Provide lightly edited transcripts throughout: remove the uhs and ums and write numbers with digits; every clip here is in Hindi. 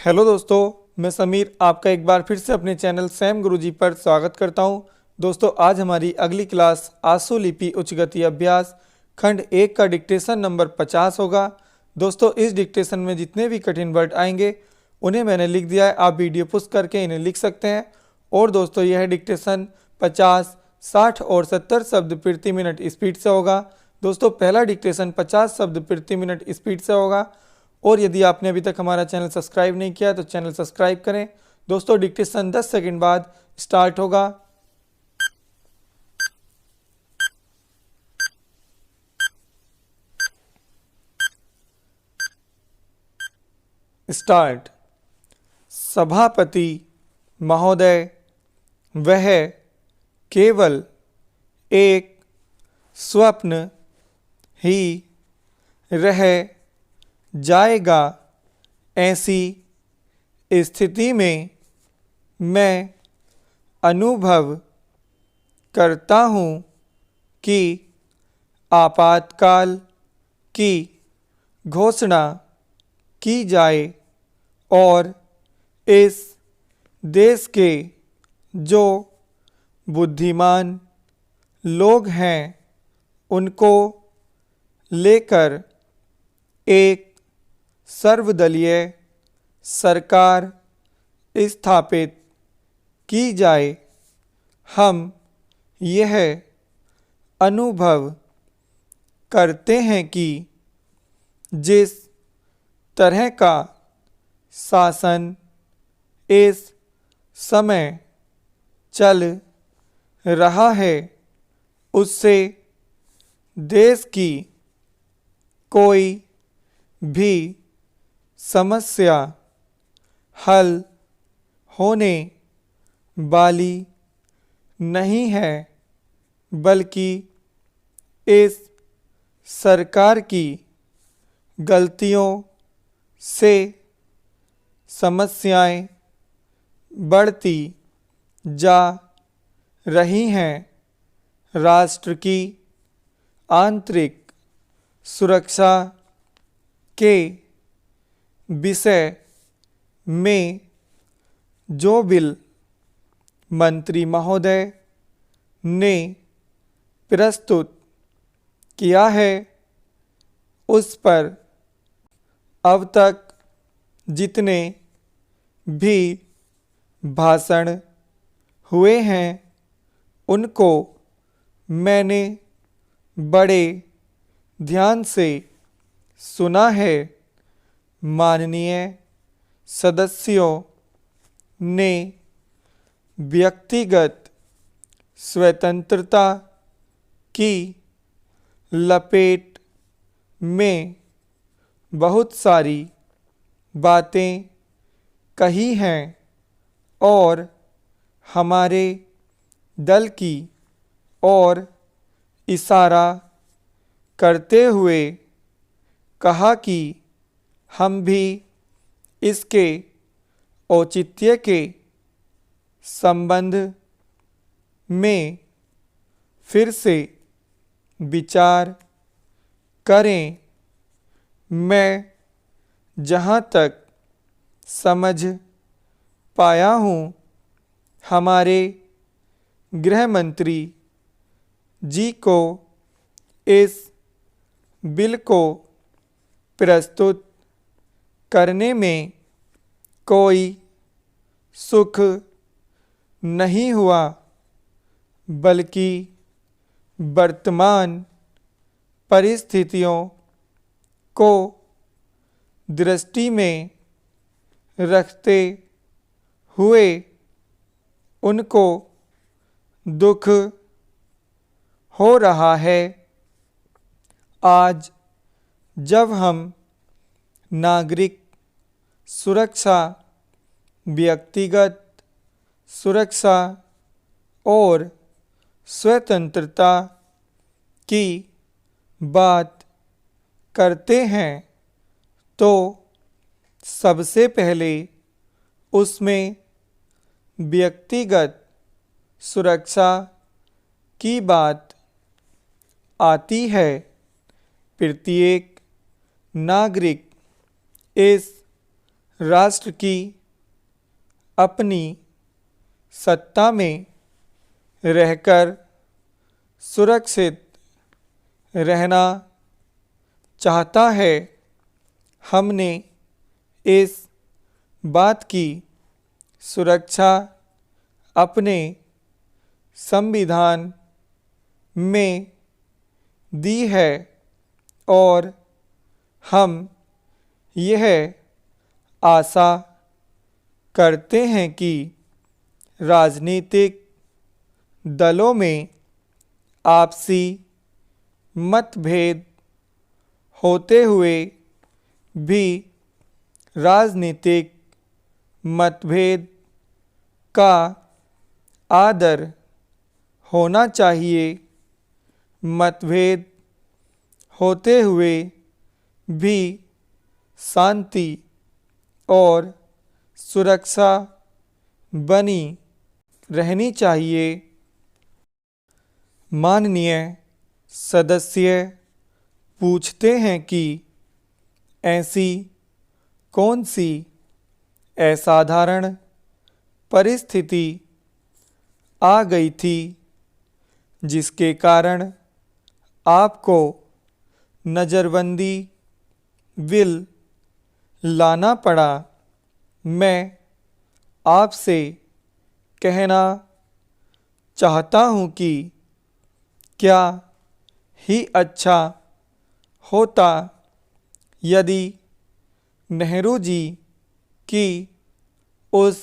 हेलो दोस्तों, मैं समीर आपका एक बार फिर से अपने चैनल सैम गुरुजी पर स्वागत करता हूं। दोस्तों, आज हमारी अगली क्लास आसु लिपि उच्च गति अभ्यास खंड 1 का डिक्टेशन नंबर 50 होगा। दोस्तों, इस डिक्टेशन में जितने भी कठिन वर्ड आएंगे उन्हें मैंने लिख दिया है, आप वीडियो पुश करके इन्हें लिख सकते हैं। और दोस्तों, यह डिक्टेशन 50, 60 और 70 शब्द प्रति मिनट स्पीड से होगा। दोस्तों, पहला डिक्टेशन 50 शब्द प्रति मिनट स्पीड से होगा। और यदि आपने अभी तक हमारा चैनल सब्सक्राइब नहीं किया तो चैनल सब्सक्राइब करें। दोस्तों, डिक्टेशन 10 सेकंड बाद स्टार्ट होगा। स्टार्ट। सभापति महोदय, वह केवल एक स्वप्न ही रह जाएगा। ऐसी स्थिति में मैं अनुभव करता हूँ कि आपातकाल की घोषणा की जाए और इस देश के जो बुद्धिमान लोग हैं उनको लेकर एक सर्वदलीय सरकार स्थापित की जाए। हम यह अनुभव करते हैं कि जिस तरह का शासन इस समय चल रहा है उससे देश की कोई भी समस्या हल होने वाली नहीं है, बल्कि इस सरकार की गलतियों से समस्याएं बढ़ती जा रही हैं। राष्ट्र की आंतरिक सुरक्षा के विषय में जो बिल मंत्री महोदय ने प्रस्तुत किया है उस पर अब तक जितने भी भाषण हुए हैं उनको मैंने बड़े ध्यान से सुना है। माननीय सदस्यों ने व्यक्तिगत स्वतंत्रता की लपेट में बहुत सारी बातें कही हैं और हमारे दल की ओर इशारा करते हुए कहा कि हम भी इसके औचित्य के संबंध में फिर से विचार करें। मैं जहाँ तक समझ पाया हूँ हमारे गृह मंत्री जी को इस बिल को प्रस्तुत करने में कोई सुख नहीं हुआ, बल्कि वर्तमान परिस्थितियों को दृष्टि में रखते हुए उनको दुख हो रहा है। आज जब हम नागरिक सुरक्षा, व्यक्तिगत सुरक्षा और स्वतंत्रता की बात करते हैं तो सबसे पहले उसमें व्यक्तिगत सुरक्षा की बात आती है। प्रत्येक नागरिक इस राष्ट्र की अपनी सत्ता में रहकर सुरक्षित रहना चाहता है। हमने इस बात की सुरक्षा अपने संविधान में दी है और हम यह आशा करते हैं कि राजनीतिक दलों में आपसी मतभेद होते हुए भी राजनीतिक मतभेद का आदर होना चाहिए। मतभेद होते हुए भी शांति और सुरक्षा बनी रहनी चाहिए। माननीय सदस्य पूछते हैं कि ऐसी कौन सी असाधारण परिस्थिति आ गई थी जिसके कारण आपको नज़रबंदी बिल लाना पड़ा। मैं आपसे कहना चाहता हूँ कि क्या ही अच्छा होता यदि नेहरू जी की उस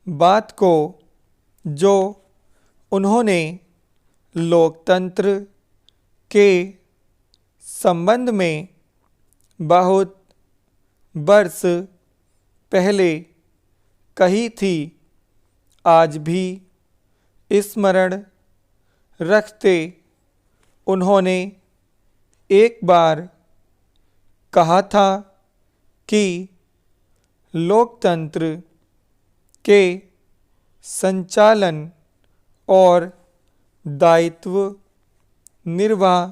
बात को जो उन्होंने लोकतंत्र के संबंध में बहुत वर्ष पहले कही थी, आज भी स्मरण रखते उन्होंने एक बार कहा था कि लोकतंत्र के संचालन और दायित्व निर्वाह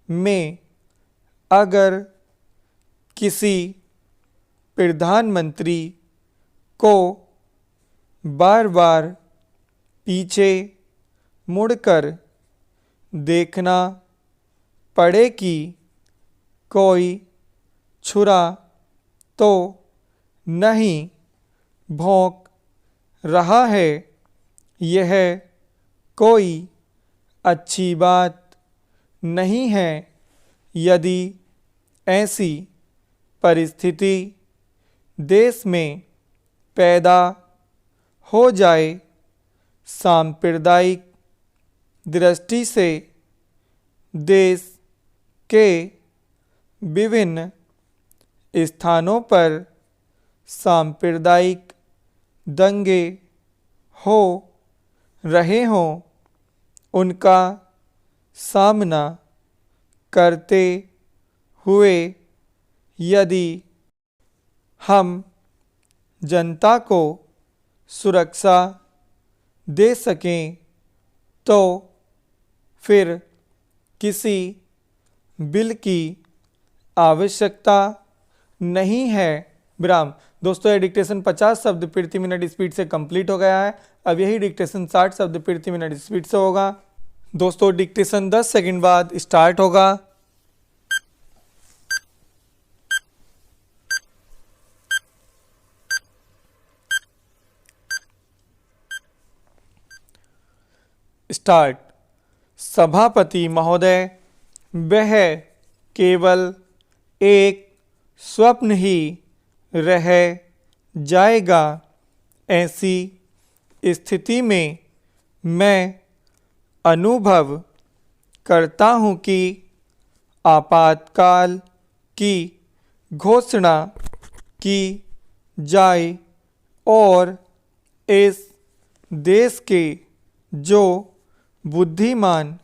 में अगर किसी प्रधानमंत्री को बार बार पीछे मुड़कर देखना पड़े कि कोई छुरा तो नहीं भौंक रहा है, यह कोई अच्छी बात नहीं है। यदि ऐसी परिस्थिति देश में पैदा हो जाए, सांप्रदायिक दृष्टि से देश के विभिन्न स्थानों पर सांप्रदायिक दंगे हो रहे हों, उनका सामना करते हुए यदि हम जनता को सुरक्षा दे सकें तो फिर किसी बिल की आवश्यकता नहीं है। विराम। दोस्तों, यह डिक्टेशन 50 शब्द प्रति मिनट स्पीड से कंप्लीट हो गया है। अब यही डिक्टेशन 60 शब्द प्रति मिनट स्पीड से होगा। दोस्तों, डिक्टेशन 10 सेकंड बाद स्टार्ट होगा। स्टार्ट। सभापति महोदय, वह केवल एक स्वप्न ही रह जाएगा। ऐसी स्थिति में मैं अनुभव करता हूँ कि आपातकाल की घोषणा की जाए और इस देश के जो बुद्धिमान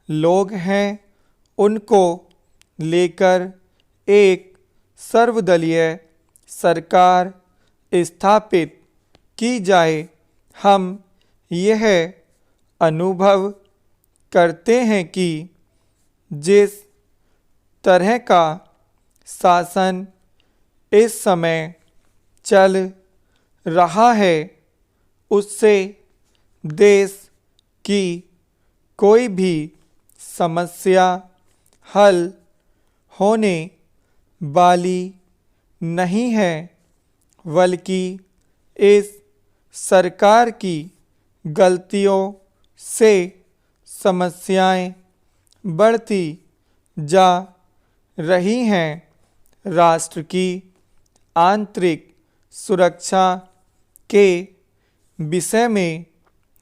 लोग हैं उनको लेकर एक सर्वदलीय सरकार स्थापित की जाए। हम यह अनुभव करते हैं कि जिस तरह का शासन इस समय चल रहा है उससे देश की कोई भी समस्या हल होने वाली नहीं है, बल्कि इस सरकार की गलतियों से समस्याएं बढ़ती जा रही हैं। राष्ट्र की आंतरिक सुरक्षा के विषय में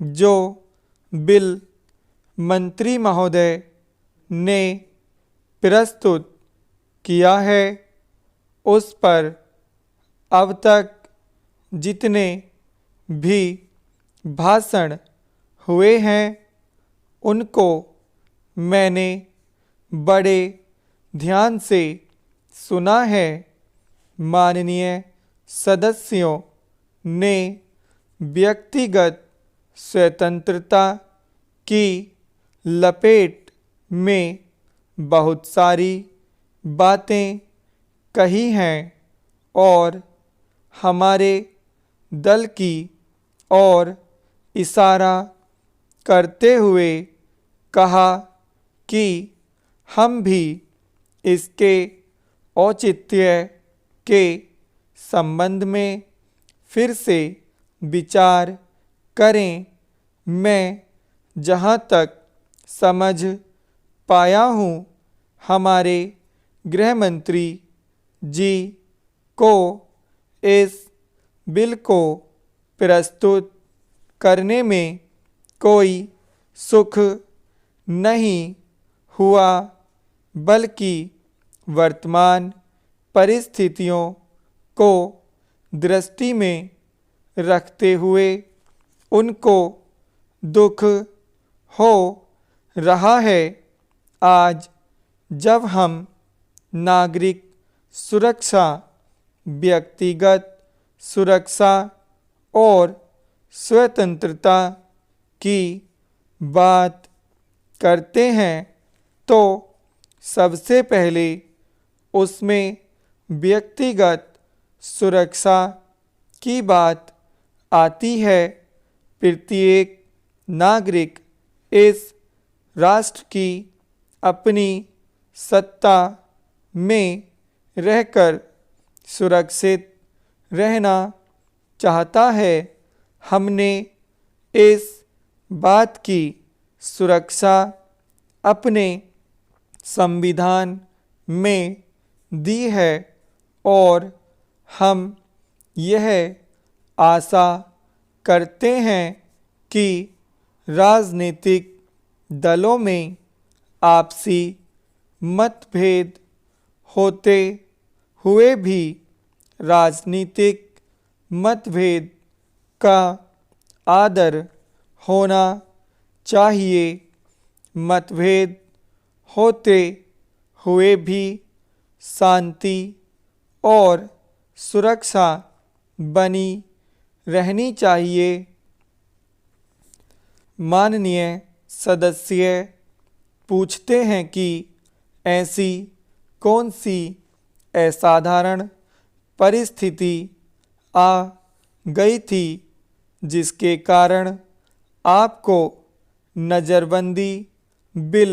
जो बिल मंत्री महोदय ने प्रस्तुत किया है, उस पर अब तक जितने भी भाषण हुए हैं उनको मैंने बड़े ध्यान से सुना है। माननीय सदस्यों ने व्यक्तिगत स्वतंत्रता की लपेट में बहुत सारी बातें कही हैं और हमारे दल की ओर इशारा करते हुए कहा कि हम भी इसके औचित्य के संबंध में फिर से विचार करें। मैं जहाँ तक समझ पाया हूँ, हमारे गृह मंत्री जी को इस बिल को प्रस्तुत करने में कोई सुख नहीं हुआ, बल्कि वर्तमान परिस्थितियों को दृष्टि में रखते हुए उनको दुख हो रहा है। आज जब हम नागरिक सुरक्षा, व्यक्तिगत सुरक्षा और स्वतंत्रता की बात करते हैं तो सबसे पहले उसमें व्यक्तिगत सुरक्षा की बात आती है। प्रत्येक नागरिक इस राष्ट्र की अपनी सत्ता में रहकर सुरक्षित रहना चाहता है। हमने इस बात की सुरक्षा अपने संविधान में दी है और हम यह आशा करते हैं कि राजनीतिक दलों में आपसी मतभेद होते हुए भी राजनीतिक मतभेद का आदर होना चाहिए। मतभेद होते हुए भी शांति और सुरक्षा बनी रहनी चाहिए। माननीय सदस्य पूछते हैं कि ऐसी कौन सी असाधारण परिस्थिति आ गई थी जिसके कारण आपको नज़रबंदी बिल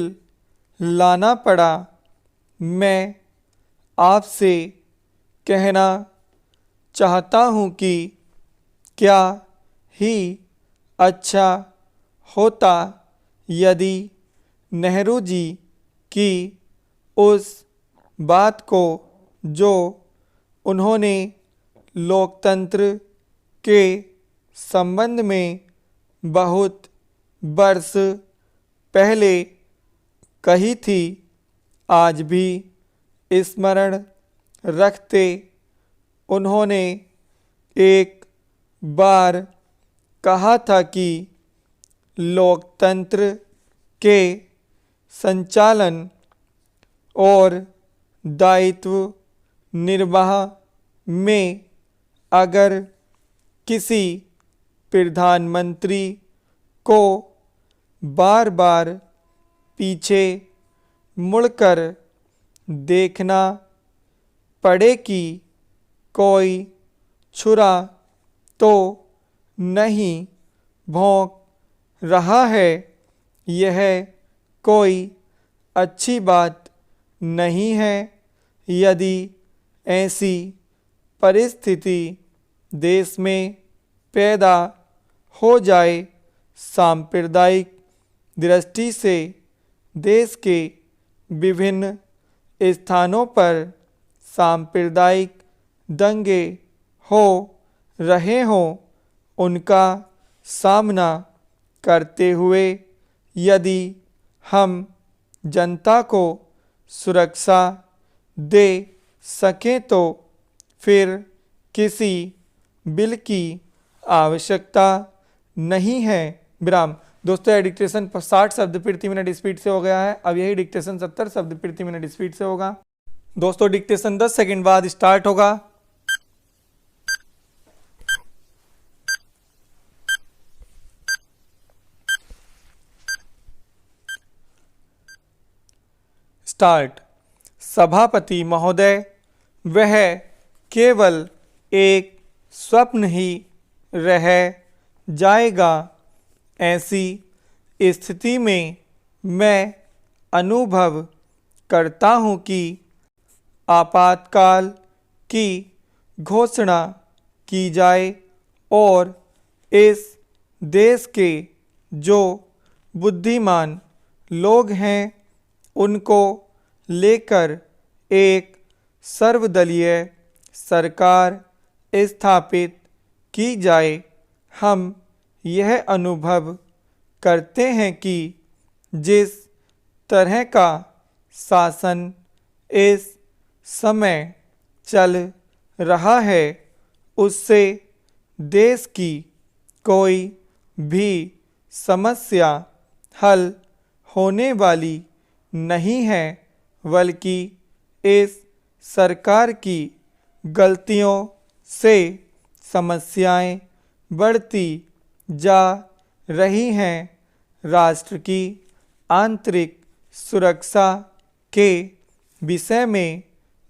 लाना पड़ा। मैं आपसे कहना चाहता हूँ कि क्या ही अच्छा होता यदि नेहरू जी की उस बात को जो उन्होंने लोकतंत्र के संबंध में बहुत वर्ष पहले कही थी, आज भी स्मरण रखते। उन्होंने एक बार कहा था कि लोकतंत्र के संचालन और दायित्व निर्वाह में अगर किसी प्रधानमंत्री को बार बार पीछे मुड़कर देखना पड़े कि कोई छुरा तो नहीं भौंक रहा है, यह कोई अच्छी बात नहीं है। यदि ऐसी परिस्थिति देश में पैदा हो जाए, सांप्रदायिक दृष्टि से देश के विभिन्न स्थानों पर सांप्रदायिक दंगे हो रहे हों, उनका सामना करते हुए यदि हम जनता को सुरक्षा दे सकें तो फिर किसी बिल की आवश्यकता नहीं है। विराम। दोस्तों यह डिक्टेशन 60 शब्द प्रति मिनट स्पीड से हो गया है। अब यही डिक्टेशन 70 शब्द प्रति मिनट स्पीड से होगा। दोस्तों डिक्टेशन 10 सेकंड बाद स्टार्ट होगा। स्टार्ट। सभापति महोदय, वह केवल एक स्वप्न ही रह जाएगा। ऐसी स्थिति में मैं अनुभव करता हूँ कि आपातकाल की घोषणा की जाए और इस देश के जो बुद्धिमान लोग हैं उनको लेकर एक सर्वदलीय सरकार स्थापित की जाए। हम यह अनुभव करते हैं कि जिस तरह का शासन इस समय चल रहा है उससे देश की कोई भी समस्या हल होने वाली नहीं है, बल्कि इस सरकार की गलतियों से समस्याएं बढ़ती जा रही हैं। राष्ट्र की आंतरिक सुरक्षा के विषय में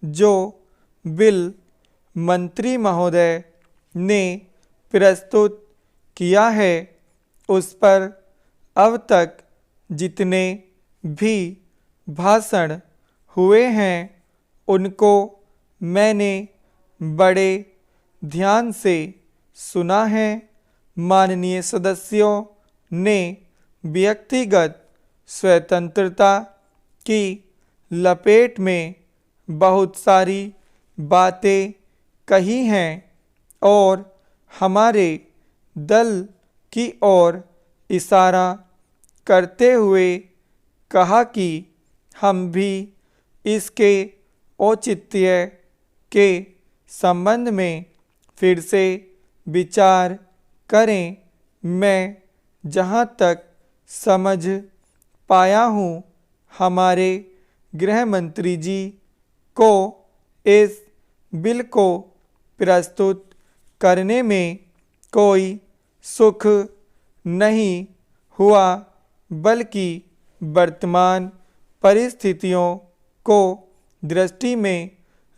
जो बिल मंत्री महोदय ने प्रस्तुत किया है उस पर अब तक जितने भी भाषण हुए हैं उनको मैंने बड़े ध्यान से सुना है। माननीय सदस्यों ने व्यक्तिगत स्वतंत्रता की लपेट में बहुत सारी बातें कही हैं और हमारे दल की ओर इशारा करते हुए कहा कि हम भी इसके औचित्य के संबंध में फिर से विचार करें। मैं जहाँ तक समझ पाया हूँ हमारे गृह मंत्री जी को इस बिल को प्रस्तुत करने में कोई सुख नहीं हुआ, बल्कि वर्तमान परिस्थितियों को दृष्टि में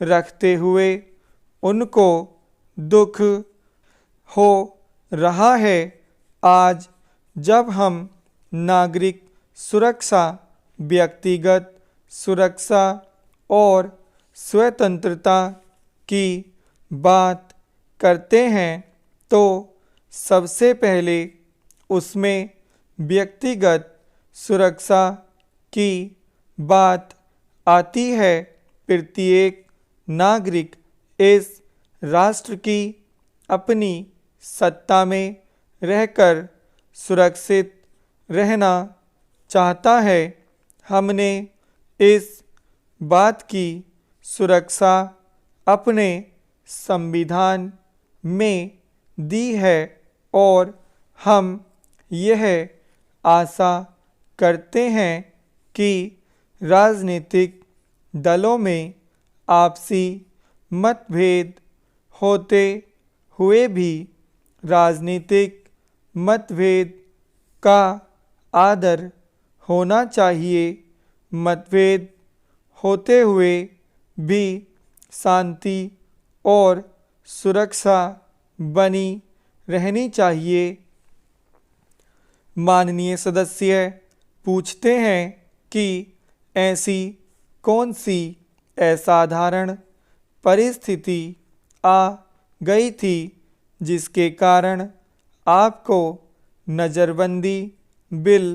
रखते हुए उनको दुख हो रहा है। आज जब हम नागरिक सुरक्षा, व्यक्तिगत सुरक्षा और स्वतंत्रता की बात करते हैं तो सबसे पहले उसमें व्यक्तिगत सुरक्षा की बात आती है। प्रत्येक नागरिक इस राष्ट्र की अपनी सत्ता में रहकर सुरक्षित रहना चाहता है। हमने इस बात की सुरक्षा अपने संविधान में दी है और हम यह आशा करते हैं कि राजनीतिक दलों में आपसी मतभेद होते हुए भी राजनीतिक मतभेद का आदर होना चाहिए। मतभेद होते हुए भी शांति और सुरक्षा बनी रहनी चाहिए। माननीय सदस्य पूछते हैं कि ऐसी कौन सी असाधारण परिस्थिति आ गई थी जिसके कारण आपको नज़रबंदी बिल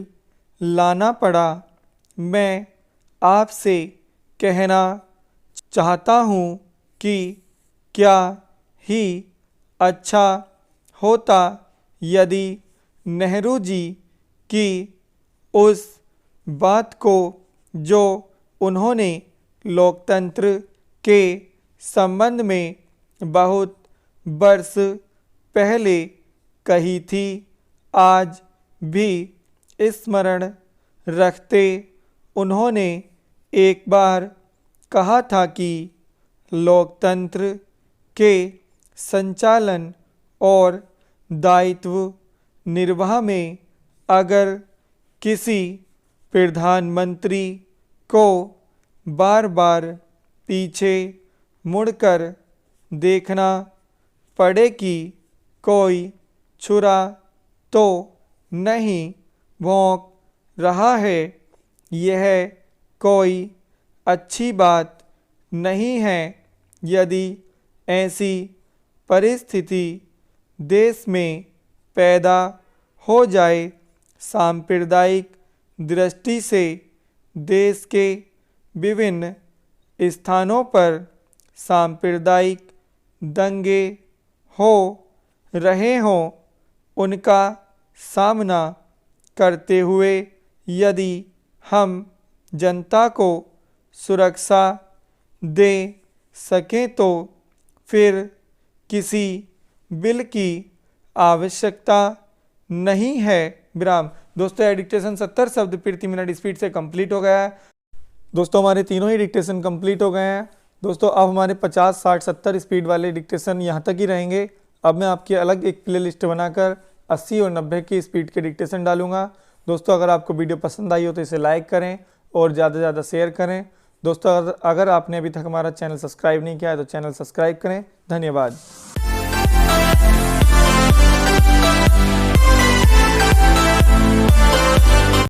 लाना पड़ा। मैं आपसे कहना चाहता हूँ कि क्या ही अच्छा होता यदि नेहरू जी की उस बात को जो उन्होंने लोकतंत्र के संबंध में बहुत वर्ष पहले कही थी, आज भी स्मरण रखते। उन्होंने एक बार कहा था कि लोकतंत्र के संचालन और दायित्व निर्वाह में अगर किसी प्रधानमंत्री को बार बार पीछे मुड़कर देखना पड़े कि कोई छुरा तो नहीं भौंक रहा है, यह कोई अच्छी बात नहीं है। यदि ऐसी परिस्थिति देश में पैदा हो जाए, सांप्रदायिक दृष्टि से देश के विभिन्न स्थानों पर सांप्रदायिक दंगे हो रहे हों, उनका सामना करते हुए यदि हम जनता को सुरक्षा दे सकें तो फिर किसी बिल की आवश्यकता नहीं है। विराम। दोस्तों यह डिक्टेशन 70 शब्द प्रति मिनट स्पीड से कंप्लीट हो गया है। दोस्तों हमारे तीनों ही डिक्टेशन कंप्लीट हो गए हैं। दोस्तों अब हमारे 50, 60, 70 स्पीड वाले डिक्टेशन यहाँ तक ही रहेंगे। अब मैं आपकी अलग एक प्लेलिस्ट बनाकर 80 और 90 की स्पीड के डिक्टेशन डालूंगा। दोस्तों अगर आपको वीडियो पसंद आई हो तो इसे लाइक करें और ज़्यादा से ज़्यादा शेयर करें। दोस्तों अगर आपने अभी तक हमारा चैनल सब्सक्राइब नहीं किया है तो चैनल सब्सक्राइब करें। धन्यवाद।